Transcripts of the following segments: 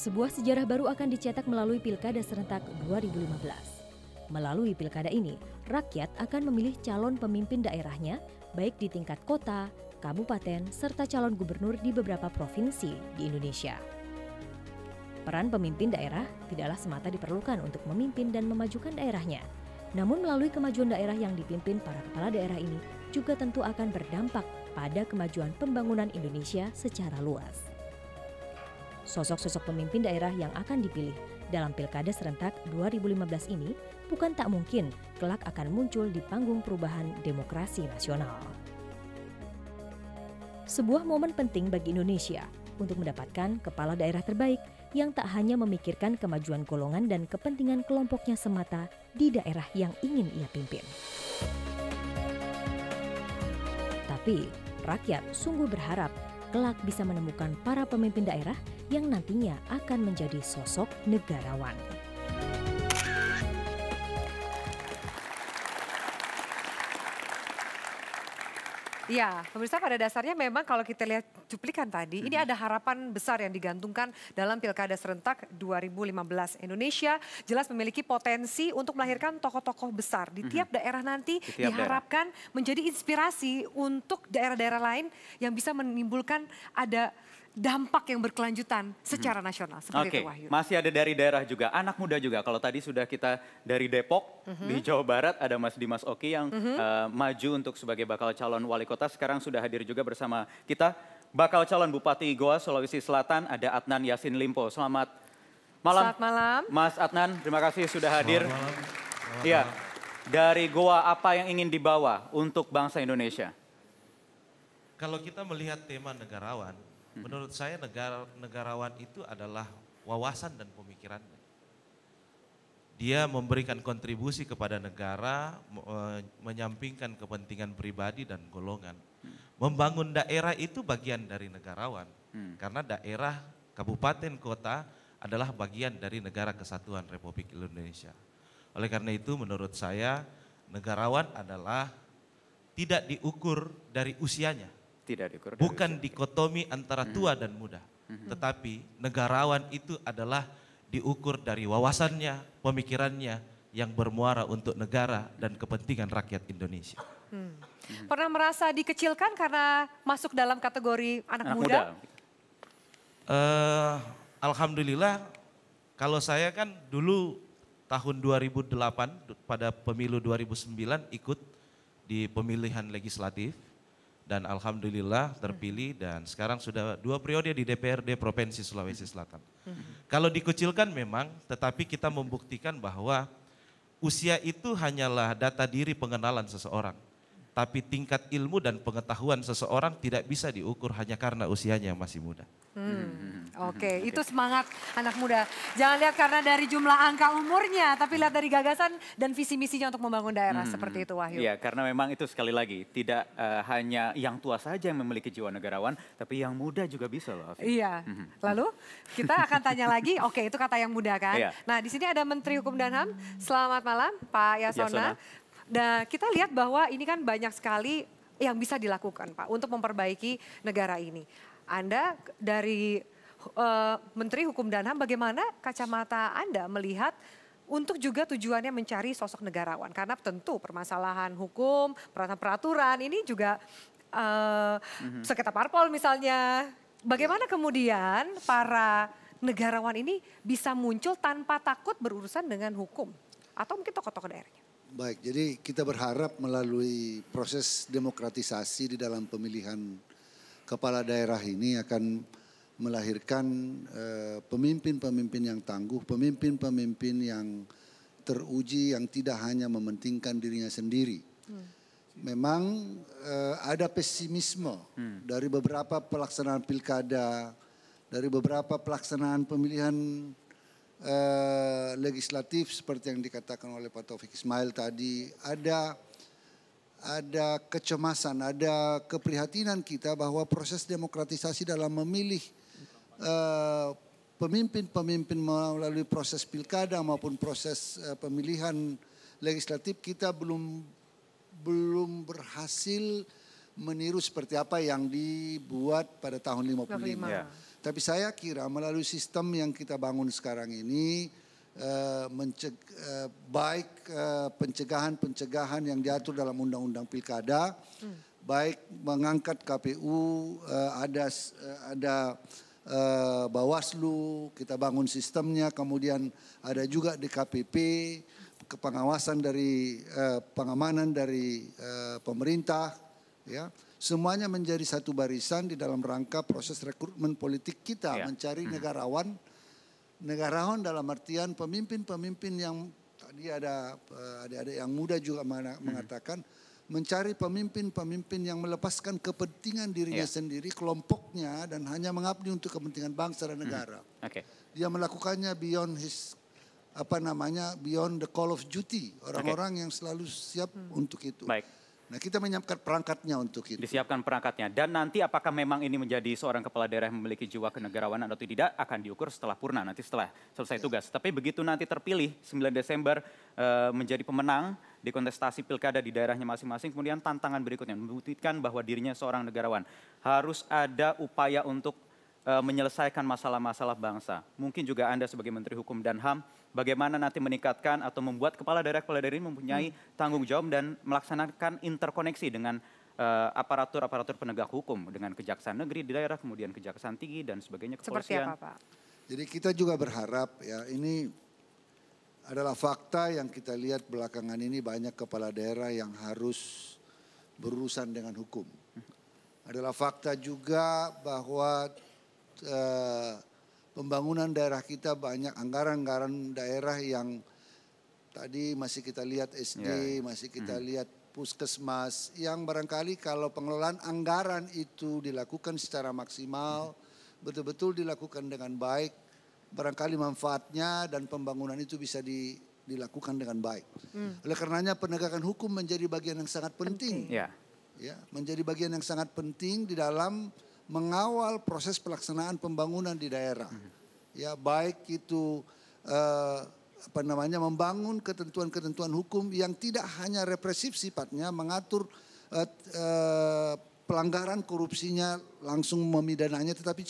Sebuah sejarah baru akan dicetak melalui Pilkada serentak 2015. Melalui pilkada ini, rakyat akan memilih calon pemimpin daerahnya, baik di tingkat kota, kabupaten, serta calon gubernur di beberapa provinsi di Indonesia. Peran pemimpin daerah tidaklah semata diperlukan untuk memimpin dan memajukan daerahnya. Namun melalui kemajuan daerah yang dipimpin para kepala daerah ini juga tentu akan berdampak pada kemajuan pembangunan Indonesia secara luas. Sosok-sosok pemimpin daerah yang akan dipilih dalam Pilkada serentak 2015 ini bukan tak mungkin kelak akan muncul di panggung perubahan demokrasi nasional. Sebuah momen penting bagi Indonesia untuk mendapatkan kepala daerah terbaik yang tak hanya memikirkan kemajuan golongan dan kepentingan kelompoknya semata di daerah yang ingin ia pimpin. Tapi rakyat sungguh berharap kelak bisa menemukan para pemimpin daerah yang nantinya akan menjadi sosok negarawan. Ya, pemirsa, pada dasarnya memang kalau kita lihat cuplikan tadi, ini ada harapan besar yang digantungkan dalam Pilkada Serentak 2015. Indonesia jelas memiliki potensi untuk melahirkan tokoh-tokoh besar di tiap daerah nanti, diharapkan menjadi inspirasi untuk daerah-daerah lain yang bisa menimbulkan ada dampak yang berkelanjutan secara nasional. Seperti itu, Wahyu. Masih ada dari daerah juga, anak muda juga. Kalau tadi sudah kita dari Depok, di Jawa Barat ada Mas Dimas Oki yang maju untuk sebagai bakal calon wali kota. Sekarang sudah hadir juga bersama kita. Bakal calon Bupati Goa, Sulawesi Selatan, ada Adnan Yassin Limpo. Selamat malam. Selamat malam. Mas Adnan, terima kasih sudah hadir. Iya, dari Goa apa yang ingin dibawa untuk bangsa Indonesia? Kalau kita melihat tema negarawan, menurut saya negarawan itu adalah wawasan dan pemikirannya. Dia memberikan kontribusi kepada negara, menyampingkan kepentingan pribadi dan golongan. Membangun daerah itu bagian dari negarawan. Karena daerah, kabupaten, kota adalah bagian dari negara kesatuan Republik Indonesia. Oleh karena itu menurut saya negarawan adalah tidak diukur dari usianya. Tidak diukur. Bukan dikotomi antara tua dan muda. Tetapi negarawan itu adalah diukur dari wawasannya, pemikirannya yang bermuara untuk negara dan kepentingan rakyat Indonesia. Pernah merasa dikecilkan karena masuk dalam kategori anak muda? Alhamdulillah, kalau saya kan dulu tahun 2008 pada pemilu 2009 ikut di pemilihan legislatif. Dan alhamdulillah terpilih dan sekarang sudah 2 periode di DPRD Provinsi Sulawesi Selatan. Kalau dikucilkan memang, tetapi kita membuktikan bahwa usia itu hanyalah data diri pengenalan seseorang. Tapi tingkat ilmu dan pengetahuan seseorang tidak bisa diukur hanya karena usianya yang masih muda. Oke, itu semangat anak muda. Jangan lihat karena dari jumlah angka umurnya, tapi lihat dari gagasan dan visi misinya untuk membangun daerah seperti itu, Wahyu. Iya, karena memang itu sekali lagi tidak hanya yang tua saja yang memiliki jiwa negarawan, tapi yang muda juga bisa loh. Iya, lalu kita akan tanya lagi, oke itu kata yang muda kan. Iya. Nah di sini ada Menteri Hukum dan HAM, selamat malam Pak Yasona. Dan kita lihat bahwa ini kan banyak sekali yang bisa dilakukan Pak untuk memperbaiki negara ini. Anda dari Menteri Hukum dan HAM, bagaimana kacamata Anda melihat untuk juga tujuannya mencari sosok negarawan? Karena tentu permasalahan hukum, peraturan ini juga sengketa parpol misalnya. Bagaimana kemudian para negarawan ini bisa muncul tanpa takut berurusan dengan hukum? Atau mungkin tokoh-tokoh daerahnya? Baik, jadi kita berharap melalui proses demokratisasi di dalam pemilihan kepala daerah ini akan melahirkan pemimpin-pemimpin yang tangguh, pemimpin-pemimpin yang teruji, yang tidak hanya mementingkan dirinya sendiri. Memang ada pesimisme dari beberapa pelaksanaan pilkada, dari beberapa pelaksanaan pemilihan legislatif seperti yang dikatakan oleh Pak Taufik Ismail tadi, ada kecemasan, ada keprihatinan kita bahwa proses demokratisasi dalam memilih pemimpin-pemimpin melalui proses pilkada maupun proses pemilihan legislatif kita belum berhasil meniru seperti apa yang dibuat pada tahun 55. Tapi saya kira melalui sistem yang kita bangun sekarang ini, baik pencegahan yang diatur dalam Undang-Undang Pilkada, baik mengangkat KPU, ada Bawaslu, kita bangun sistemnya, kemudian ada juga DKPP, pengawasan dari pengamanan dari pemerintah, ya. Semuanya menjadi satu barisan di dalam rangka proses rekrutmen politik kita mencari negarawan dalam artian pemimpin-pemimpin yang tadi ada adik-adik yang muda juga mengatakan mencari pemimpin-pemimpin yang melepaskan kepentingan dirinya sendiri, kelompoknya, dan hanya mengabdi untuk kepentingan bangsa dan negara. Dia melakukannya beyond beyond the call of duty, orang-orang yang selalu siap untuk itu. Nah, kita menyiapkan perangkatnya untuk itu. Disiapkan perangkatnya. Dan nanti apakah memang ini menjadi seorang kepala daerah yang memiliki jiwa kenegarawanan atau tidak akan diukur setelah purna, nanti setelah selesai tugas. Tapi begitu nanti terpilih 9 Desember menjadi pemenang di kontestasi pilkada di daerahnya masing-masing, kemudian tantangan berikutnya membuktikan bahwa dirinya seorang negarawan. Harus ada upaya untuk menyelesaikan masalah-masalah bangsa. Mungkin juga Anda sebagai Menteri Hukum dan HAM, bagaimana nanti meningkatkan atau membuat kepala daerah ini mempunyai tanggung jawab dan melaksanakan interkoneksi dengan aparatur-aparatur penegak hukum, dengan kejaksaan negeri di daerah, kemudian kejaksaan tinggi dan sebagainya, kepolisian. Seperti apa, Pak? Jadi kita juga berharap, ya, ini adalah fakta yang kita lihat belakangan ini, banyak kepala daerah yang harus berurusan dengan hukum. Adalah fakta juga bahwa pembangunan daerah kita banyak anggaran-anggaran daerah yang tadi masih kita lihat SD, masih kita lihat puskesmas, yang barangkali kalau pengelolaan anggaran itu dilakukan secara maksimal, betul-betul dilakukan dengan baik, barangkali manfaatnya dan pembangunan itu bisa dilakukan dengan baik. Oleh karenanya penegakan hukum menjadi bagian yang sangat penting. Ya, menjadi bagian yang sangat penting di dalam mengawal proses pelaksanaan pembangunan di daerah. Ya, baik itu membangun ketentuan-ketentuan hukum yang tidak hanya represif sifatnya, mengatur pelanggaran korupsinya langsung memidananya, tetapi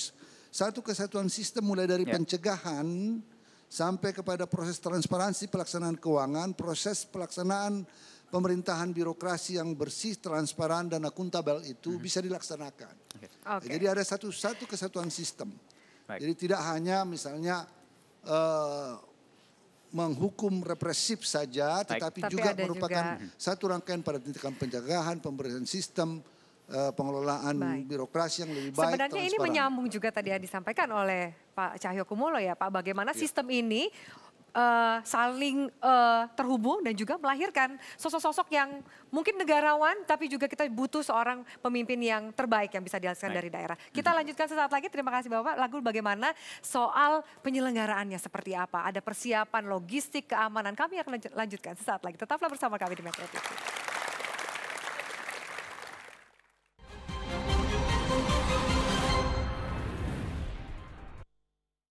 satu kesatuan sistem mulai dari pencegahan sampai kepada proses transparansi pelaksanaan keuangan, proses pelaksanaan pemerintahan birokrasi yang bersih, transparan, dan akuntabel itu bisa dilaksanakan. Jadi ada satu kesatuan sistem. Jadi tidak hanya misalnya menghukum represif saja, tetapi juga merupakan satu rangkaian pada tindakan pencegahan, pemberian sistem, pengelolaan birokrasi yang lebih baik. Sebenarnya ini menyambung juga tadi yang disampaikan oleh Pak Cahyokumolo ya Pak, bagaimana sistem ini saling terhubung dan juga melahirkan sosok-sosok yang mungkin negarawan, tapi juga kita butuh seorang pemimpin yang terbaik yang bisa dihasilkan dari daerah. Kita lanjutkan sesaat lagi. Terima kasih Bapak. Lalu bagaimana soal penyelenggaraannya seperti apa? Ada persiapan logistik, keamanan. Kami akan lanjutkan sesaat lagi. Tetaplah bersama kami di Metro TV.